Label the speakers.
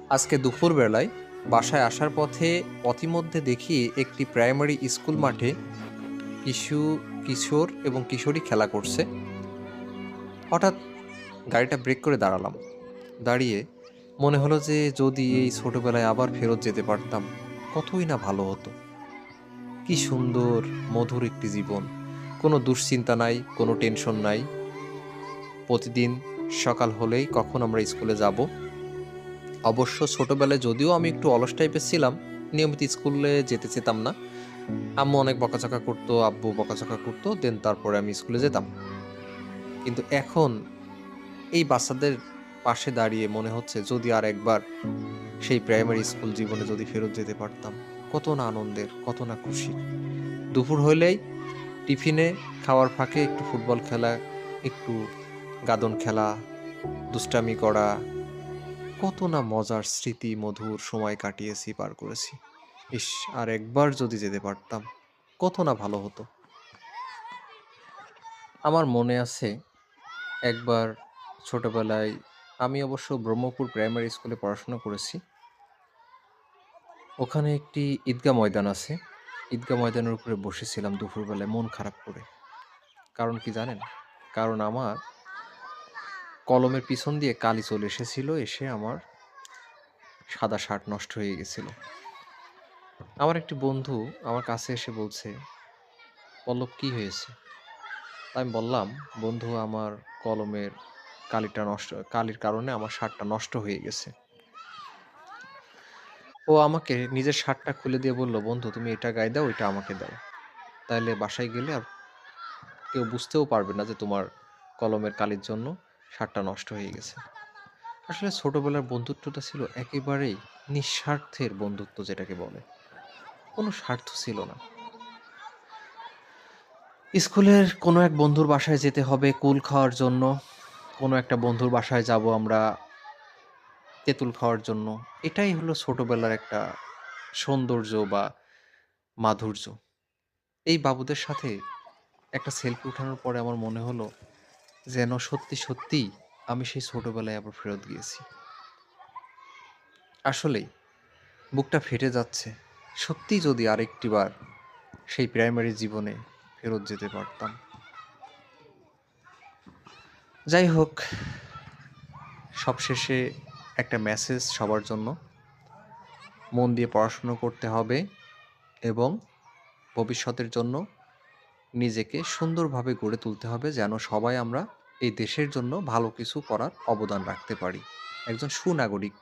Speaker 1: আজকে দুপুরবেলায় বাসায় আসার পথে পথিমধ্যে দেখি একটি প্রাইমারি স্কুল মাঠে কিছু কিশোর এবং কিশোরী খেলা করছে। হঠাৎ গাড়িটা ব্রেক করে দাঁড়ালাম। দাঁড়িয়ে মনে হলো যে যদি এই ছোটবেলায় আবার ফেরত যেতে পারতাম কতই না ভালো হতো। কি সুন্দর মধুর একটি জীবন, কোনো দুশ্চিন্তা নাই, কোনো টেনশন নাই। প্রতিদিন সকাল হলেই কখন আমরা স্কুলে যাব। অবশ্য ছোটবেলায় যদিও আমি একটু অলস টাইপের ছিলাম, নিয়মিত স্কুলে যেতে চেতাম না। আম্মু অনেক বকাঝকা করতো, আব্বু বকাঝকা করতো, দেন তারপরে আমি স্কুলে যেতাম। কিন্তু এখন এই বাচ্চাদের পাশে দাঁড়িয়ে মনে হচ্ছে যদি আর একবার সেই প্রাইমারি স্কুল জীবনে যদি ফেরত যেতে পারতাম, কত না আনন্দের, কত না খুশির। দুপুর হইলেই টিফিনে খাওয়ার ফাঁকে একটু ফুটবল খেলা, একটু গাদন খেলা, দুষ্টামি করা, কত না মজার স্মৃতি, মধুর সময় কাটিয়েছি, পার করেছি। ইস! আর একবার যদি যেতে পারতাম, কত না ভালো হতো। আমার মনে আছে একবার ছোটবেলায় আমি অবশ্য ব্রহ্মপুর প্রাইমারি স্কুলে পড়াশোনা করেছি। ওখানে একটি ঈদগাহ ময়দান আছে। ঈদগাহ ময়দানের উপরে বসেছিলাম দুপুরবেলায় মন খারাপ করে। কারণ কি জানেন? কারণ আমার কলমের পিছন দিয়ে কালি চলে এসেছিল, এসে আমার সাদা শার্ট নষ্ট হয়ে গেছিল। আমার একটি বন্ধু আমার কাছে এসে বলছে, "পল্লব কি হয়েছে?" আমি বললাম, "বন্ধু আমার কলমের কালির কারণে আমার শার্টটা নষ্ট হয়ে গেছে।" ও আমাকে নিজের শার্টটা খুলে দিয়ে বলল, "বন্ধু তুমি এটা গায়ে দাও, ওইটা আমাকে দাও। তাইলে বাসায় গেলে আর কেউ বুঝতেও পারবে না যে তোমার কলমের কালির জন্য শার্টটা নষ্ট হয়ে গেছে।" আসলে ছোটবেলার বন্ধুত্বটা ছিল একেবারেই নিঃস্বার্থের বন্ধুত্ব যেটাকে বলে। কোনো স্বার্থ ছিল না। স্কুলের কোনো এক বন্ধুর বাসায় যেতে হবে কুল খাওয়ার জন্য। কোনো একটা বন্ধুর বাসায় যাব আমরা তেঁতুল খাওয়ার জন্য। এটাই হলো ছোটবেলার একটা সৌন্দর্য বা মাধুর্য। এই বাবুদের সাথে একটা সেলফি উঠানোর পরে আমার মনে হলো যেন সত্যি, সত্যিই আমি সেই ছোটবেলায় আবার ফেরত গিয়েছি। আসলেই বুকটা ফেটে যাচ্ছে। সত্যিই যদি আরেকটিবার সেই প্রাইমারি জীবনে ফেরত যেতে পারতাম। যাই হোক, সবশেষে একটা মেসেজ সবার জন্য। মন দিয়ে পড়াশুনো করতে হবে এবং ভবিষ্যতের জন্য নিজেকে সুন্দরভাবে গড়ে তুলতে হবে যেন সবাই আমরা এই দেশের জন্য ভালো কিছু করার অবদান রাখতে পারি। একজন সুনাগরিক